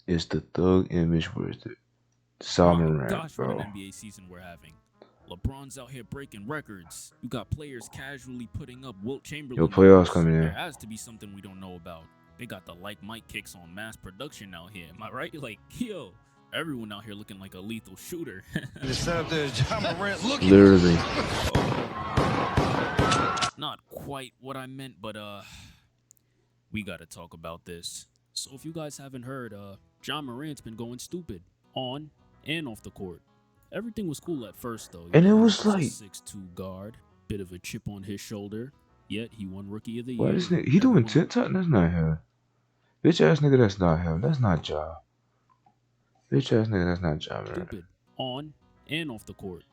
It's the thug image where's the My Morant, gosh, what an bro. NBA season we're having. LeBron's out here breaking records. You got players casually putting up Wilt Yo, Chamberlain playoffs numbers. coming There in. has to be something we don't know about. They got the like Mike kicks on mass production out here. Am I right? Like, yo, everyone out here looking like a lethal shooter. The setup there is John Morant looking. Literally. Not quite what I meant, but we gotta talk about this. So if you guys haven't heard, John Morant's been going stupid on and off the court. Everything was cool at first, though. And it He was was a like, 6'2" guard, bit of a chip on his shoulder. Yet he won Rookie of the why Year. this And nigga? He doing everyone TikTok? That's not him. Bitch ass nigga, that's not him. That's not Ja. Bitch ass nigga, that's not Ja, man. stupid on and off the court.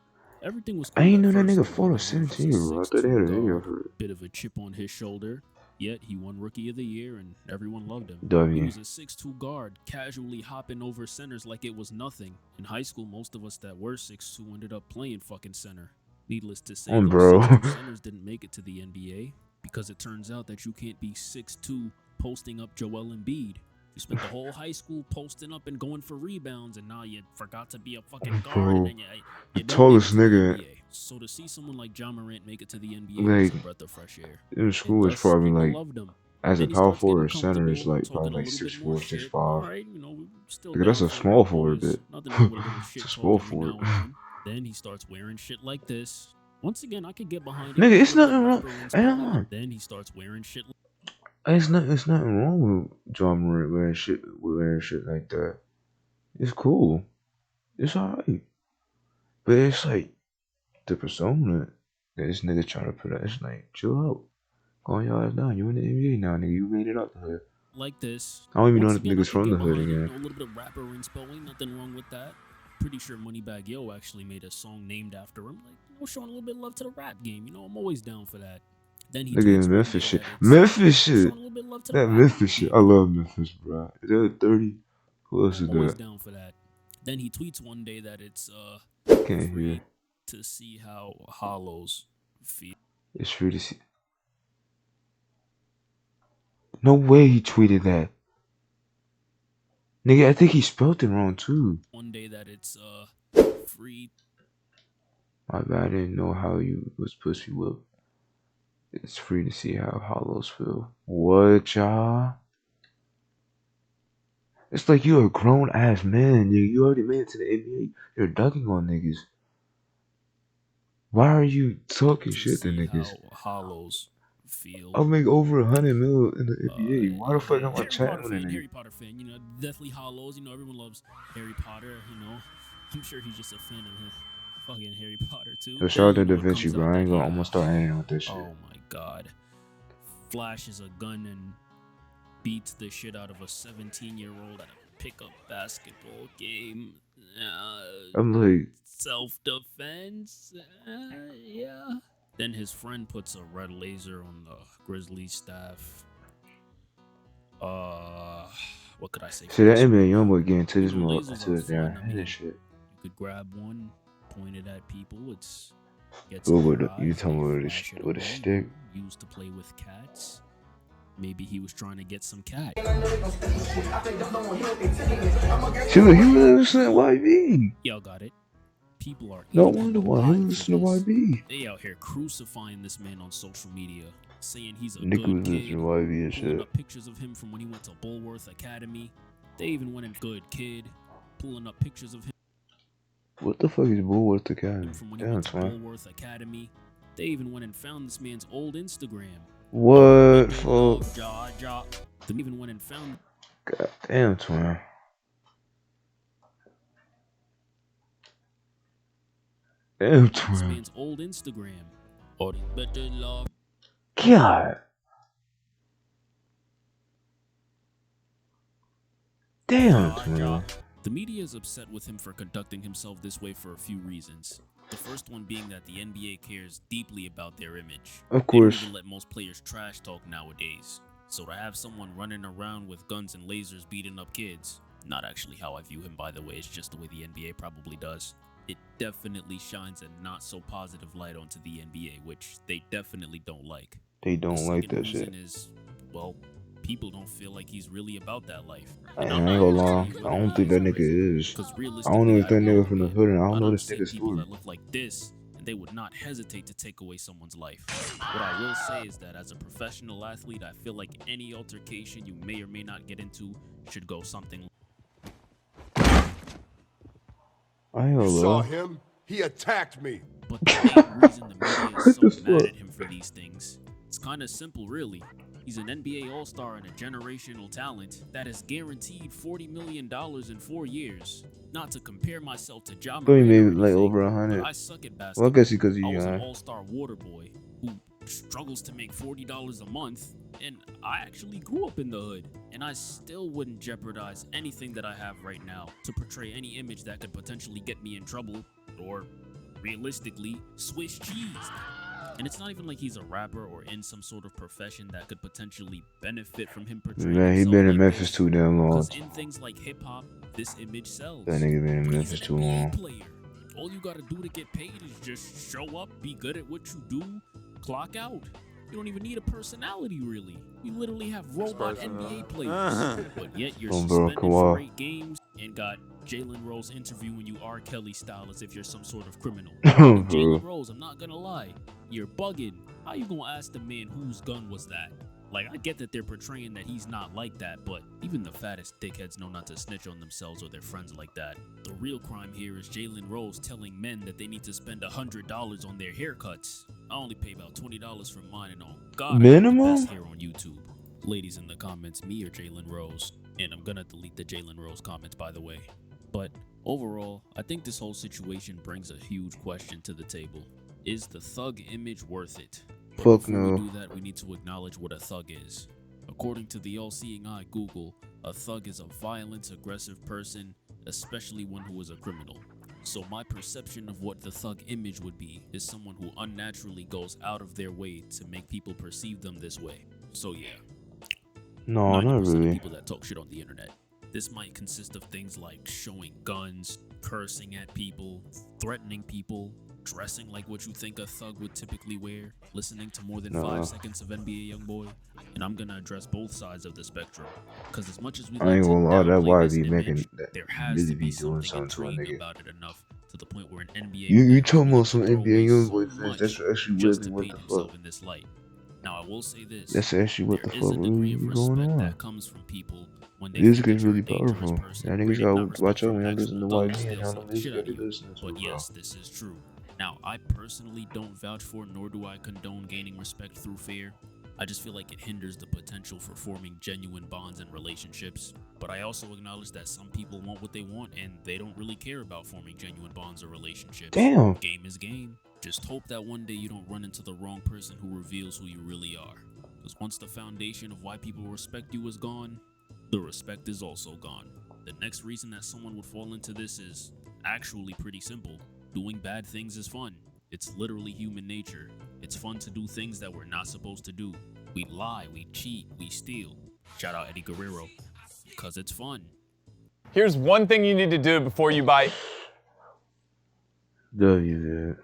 Everything was I cool ain't at know that first, nigga though. fought a He was 17-year-old. I a thought they had 6'2" a video guard, for it. bit of a chip on his shoulder. Yet he won Rookie of the Year, and everyone loved him. He W. was a 6'2" guard, casually hopping over centers like it was nothing. In high school, most of us that were 6'2" ended up playing fucking center. Needless to say, those Bro. 6'2" centers didn't make it to the NBA because it turns out that you can't be 6'2" posting up Joel Embiid. You spent the whole high school posting up and going for rebounds, and now you forgot to be a fucking guard, and Bro. then The you don't tallest make it to the nigga, NBA. So to see someone like John Morant make it to the NBA was like, a breath of fresh air. in school And is thus, probably people like, loved him. as a Then he power starts forward getting or center is comfortable, like talking probably a like little bit more 6'4", shit. 6'5". All right, we're still Nigga, that's down a for small it, forward boys. bit. Nothing wrong with a little It's a shit small talk every forward. now and then. Then he starts wearing shit like this. Once again, I could get behind it. Nigga, It's it's a little nothing bit wrong. rapper Hey, hold inspo-y. on. Then he starts wearing shit. It's nothing wrong with John Morant wearing shit like that. It's cool. It's alright. But it's like the persona that this nigga trying to put out. It's like, chill out. Calm your ass down. You in the NBA now, nigga. You made it out the hood. Like this. I don't even know Once if again, I niggas could from the get hood behind it. again. A little bit of rapper inspo-y. Nothing wrong with that. Pretty sure Moneybagg Yo actually made a song named after him. Like, showing a little bit of love to the rap game. I'm always down for that. Then he Nigga tweets in one Memphis day shit. that it's Memphis showing shit. a little bit of love to the That rap Memphis shit. game. I love Memphis, bro. Is that 30? Who else is I'm always that? down for that. Then he tweets one day that it's Can't free hear. to see how hollows feel. It's free to see. No way he tweeted that. Nigga, I think he spelled it wrong too. One day that it's free. My bad, I didn't know how you was pussy whip. It's free to see how hollows feel. What, y'all? It's like you're a grown ass man, nigga. You already made it to the NBA. You're ducking on niggas. Why are you talking shit to niggas? How hollows feel. I'll make over 100 mil in the NBA. Why the fuck am I Harry chatting Potter with a fan, nigga? Harry Potter fan. Deathly Hollows. Everyone loves Harry Potter. I'm sure he's just a fan of his fucking Harry Potter too. Yo, shout out to Da It Vinci, comes bro. out I that ain't he, gonna almost start ending with this shit. oh my god, flashes a gun and beats the shit out of a 17-year-old at a pickup basketball game. I'm like, Self-defense. Yeah. Then his friend puts a red laser on the Grizzlies staff. What could I say? see that NBA Youngboy getting to this Lasers to are this down fun. and this shit. You could grab one, point it at people. It's gets What in would their you eyes, tell they me flash it with a away, stick? Used to play with cats. Maybe he was trying to get some cat. See, look, he was listening to YB. Y'all got it. People are No eating wonder him why he alive was for listening to this. YB. They out here crucifying this man on social media, saying he's a Nigga good was listening kid, to YB and pulling shit. up pictures of him from when he went to Bulworth Academy. They even went in good kid, pulling up pictures of him What the fuck is Bulworth Academy? from when he Damn, went to twin. Bulworth Academy. They even went and found this man's old Instagram. What fuck? They even went and found. God damn, twin. Damn, This twin. man's old Instagram. God. Damn, twin. The media is upset with him for conducting himself this way for a few reasons. The first one being that the NBA cares deeply about their image. Of They don't course. even let most players trash talk nowadays. So to have someone running around with guns and lasers beating up kids, not actually how I view him by the way, it's just the way the NBA probably does. It definitely shines a not so positive light onto the NBA, which they definitely don't like. They The don't like second that reason shit. is, well, people don't feel like he's really about that life. I And ain't I'm not gonna here to tell lie. you I whether don't he think is that or nigga isn't, is. because I don't know realistically, if I that don't know nigga the from the kid. hood, and I don't I know done this seen nigga's people story. that look like this, and they would not hesitate to take away someone's life. What I will say is that as a professional athlete, I feel like any altercation you may or may not get into should go something. I ain't gonna Saw lie. him. He attacked me. But the main reason the media is What so the mad fuck? at him for these things, it's kind of simple, really. He's an NBA All-Star and a generational talent that is guaranteed $40 million in 4 years. Not to compare myself to Ja Thought he Morant or made like anything, over but 100. I suck at Well, I basketball. guess because I he was an All-Star water boy who struggles to make $40 a month, and I actually grew up in the hood, and I still wouldn't jeopardize anything that I have right now to portray any image that could potentially get me in trouble or, realistically, Swiss cheese. And it's not even like he's a rapper or in some sort of profession that could potentially benefit from him portraying Man, he himself been in like Memphis this. too damn long. Because in things like hip hop, this image sells. That nigga been in But he's Memphis an too NBA long. player. All you gotta do to get paid is just show up, be good at what you do, clock out. You don't even need a personality, really. We literally have robot NBA players. But yet you're Oh, bro, suspended come for on. 8 games and got Jalen Rose interviewing you R. Kelly style as if you're some sort of criminal. Bro. Jalen Rose, I'm not gonna lie, you're bugging. How you gonna ask the man whose gun was that? Like, I get that they're portraying that he's not like that, but even the fattest dickheads know not to snitch on themselves or their friends like that. The real crime here is Jalen Rose telling men that they need to spend $100 on their haircuts. I only pay about $20 for mine, and on God, I got the Minimum? best hair on YouTube. Ladies in the comments, me or Jalen Rose, and I'm gonna delete the Jalen Rose comments, by the way. But overall, I think this whole situation brings a huge question to the table. Is the thug image worth it? But Fuck before no. we do that, we need to acknowledge what a thug is. According to the all-seeing eye Google, a thug is a violent, aggressive person, especially one who is a criminal. So my perception of what the thug image would be is someone who unnaturally goes out of their way to make people perceive them this way. So yeah, No, 90% not of really. people that talk shit on the internet. This might consist of things like showing guns, cursing at people, threatening people, dressing like what you think a thug would typically wear, listening to more than Nuh-uh. 5 seconds of NBA Youngboy, and I'm gonna address both sides of the spectrum. Because as much as we I like ain't to gonna lie, that downplay why this be image, making that there has really to be be doing something something to a intriguing nigga. about it enough to the point where an NBA You player is talking willing about to some throw NBA away so Youngboy fans? much That's actually just really to what paint the himself fuck. in this light. Now I will say this. That's actually what There the is fuck a degree really of be going respect on. that comes from people when they Music think is that you're really a dangerous powerful. person. Y'all niggas Granted, gotta not respect watch out from when y'all listen to actual thugs, YB and they'll how slap the the music shit out that of they you. listening to, But bro. yes, this is true. Now, I personally don't vouch for nor do I condone gaining respect through fear. I just feel like it hinders the potential for forming genuine bonds and relationships. But I also acknowledge that some people want what they want and they don't really care about forming genuine bonds or relationships. Damn. Game is game. Just hope that one day you don't run into the wrong person who reveals who you really are. Because once the foundation of why people respect you is gone, the respect is also gone. The next reason that someone would fall into this is actually pretty simple. Doing bad things is fun. It's literally human nature. It's fun to do things that we're not supposed to do. We lie, we cheat, we steal. Shout out Eddie Guerrero. Because it's fun. Here's one thing you need to do before you buy W.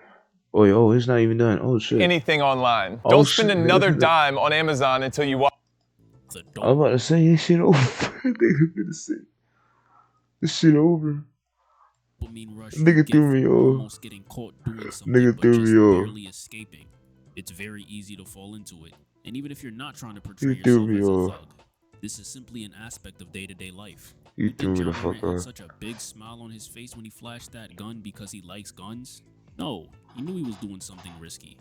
Oh, it's not even done. Oh shit. anything online. Oh, Don't spend shit. another dime on Amazon until you watch. The I was about to say this shit over. Nigga finna say this shit over. dopamine rush Nigga you get threw me from off. almost getting caught doing something Nigga but threw just me off. barely escaping. It's very easy to fall into it. And even if you're not trying to portray He threw yourself me as a off. thug, this is simply an aspect of day-to-day life. He You threw think me the Ja fuck Morant had off. such a big smile on his face when he flashed that gun because he likes guns? No, he knew he was doing something risky.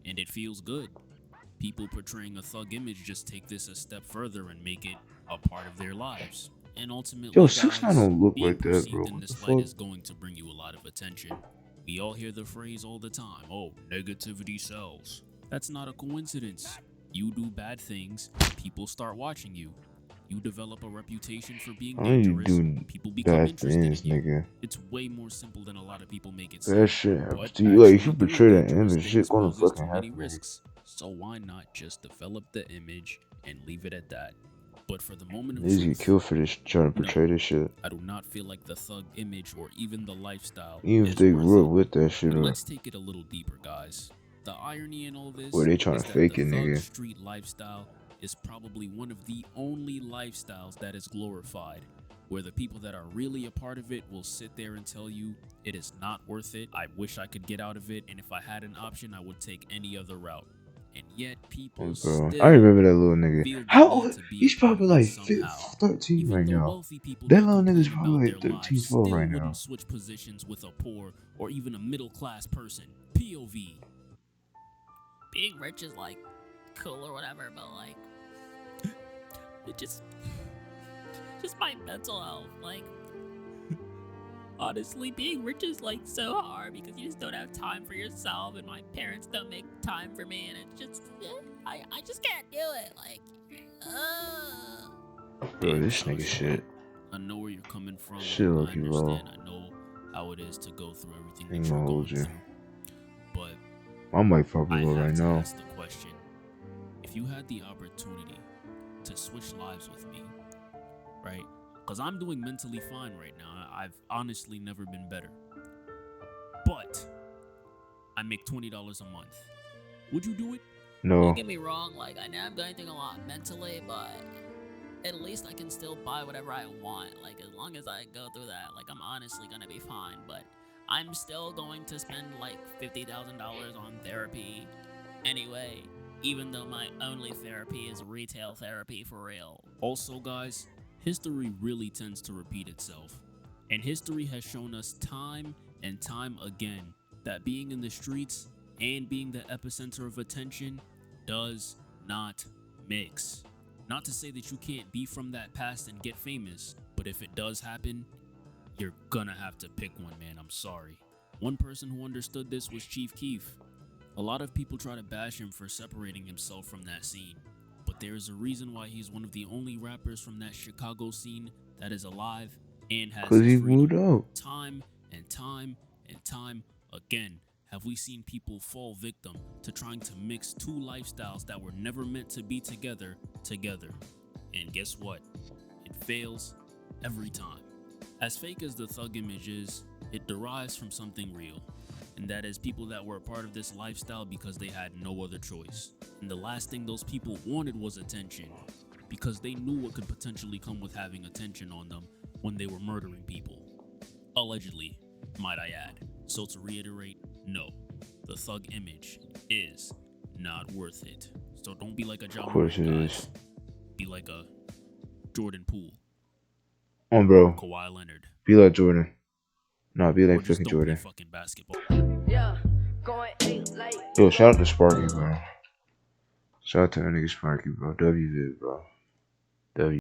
And it feels good. People portraying a thug image just take this a step further and make it a part of their lives. And ultimately, Yo, guys, 6ix9ine don't look being like that, perceived bro. in What this the light fuck? is going to bring you a lot of attention. We all hear the phrase all the time, oh, negativity sells. That's not a coincidence. You do bad things, people start watching you. You develop a reputation for being I ain't dangerous, doing people become bad interested things, in you. nigga. It's way more simple than a lot of people make it That seem. shit happens But to you. Like, if you actually portray doing that dangerous image, shit things gonna poses fucking too many happen, nigga. risks. So why not just develop the image and leave it at that? But for the moment of Niggas get truth, killed for this, trying to portray this shit. I do not feel like the thug image or even the lifestyle Even if is they worth grew it. up with that shit, But or let's take it a little deeper, guys. The irony in all this they trying is to that fake the it, thug nigga. street lifestyle is probably one of the only lifestyles that is glorified, where the people that are really a part of it will sit there and tell you it is not worth it. I wish I could get out of it, and if I had an option, I would take any other route. And yet people Bro, still I remember that little feel nigga. the How need old? to be He's a part probably of it like somehow. 13 Even right the now. wealthy people That that little nigga's complain probably about like their 13, lives 12 still right now. wouldn't switch positions with a poor or even a middle class person. POV. Being rich is like cool or whatever, but like it just my mental health. Like honestly, being rich is like so hard because you just don't have time for yourself, and my parents don't make time for me, and it's just I just can't do it. Like, Bro, this nigga shit. I know where you're coming from. Shit, I lucky, bro. understand. I know how it is to go through everything Ain't that you're gonna going hold you. through. But I might fuck I with her have right to now. ask the question: if you had the opportunity to switch lives with me, right? Because I'm doing mentally fine right now. I've honestly never been better. But I make $20 a month. Would you do it? No. Don't get me wrong, like I know I'm going through a lot mentally, but at least I can still buy whatever I want. Like as long as I go through that, like I'm honestly gonna be fine. But I'm still going to spend like $50,000 on therapy anyway, even though my only therapy is retail therapy for real. Also, guys, history really tends to repeat itself, and history has shown us time and time again that being in the streets and being the epicenter of attention does not mix. Not to say that you can't be from that past and get famous, but if it does happen, you're gonna have to pick one, man. I'm sorry. One person who understood this was Chief Keef. A lot of people try to bash him for separating himself from that scene, but there is a reason why he's one of the only rappers from that Chicago scene that is alive and has Cause his he freedom. moved out. Time and time and time again have we seen people fall victim to trying to mix two lifestyles that were never meant to be together. And guess what? It fails every time. As fake as the thug image is, it derives from something real, and that is people that were a part of this lifestyle because they had no other choice. And the last thing those people wanted was attention, because they knew what could potentially come with having attention on them when they were murdering people. Allegedly, might I add. So to reiterate, no, the thug image is not worth it. So don't be like a John Of course Morant, it guys. is. Be like a Jordan Poole, On, bro. Kawhi Leonard. Be like Jordan. Nah, be Or like just fucking don't Jordan. play fucking basketball. Yo, shout out to Sparky, bro. Shout out to that nigga Sparky, bro. WV, bro. W.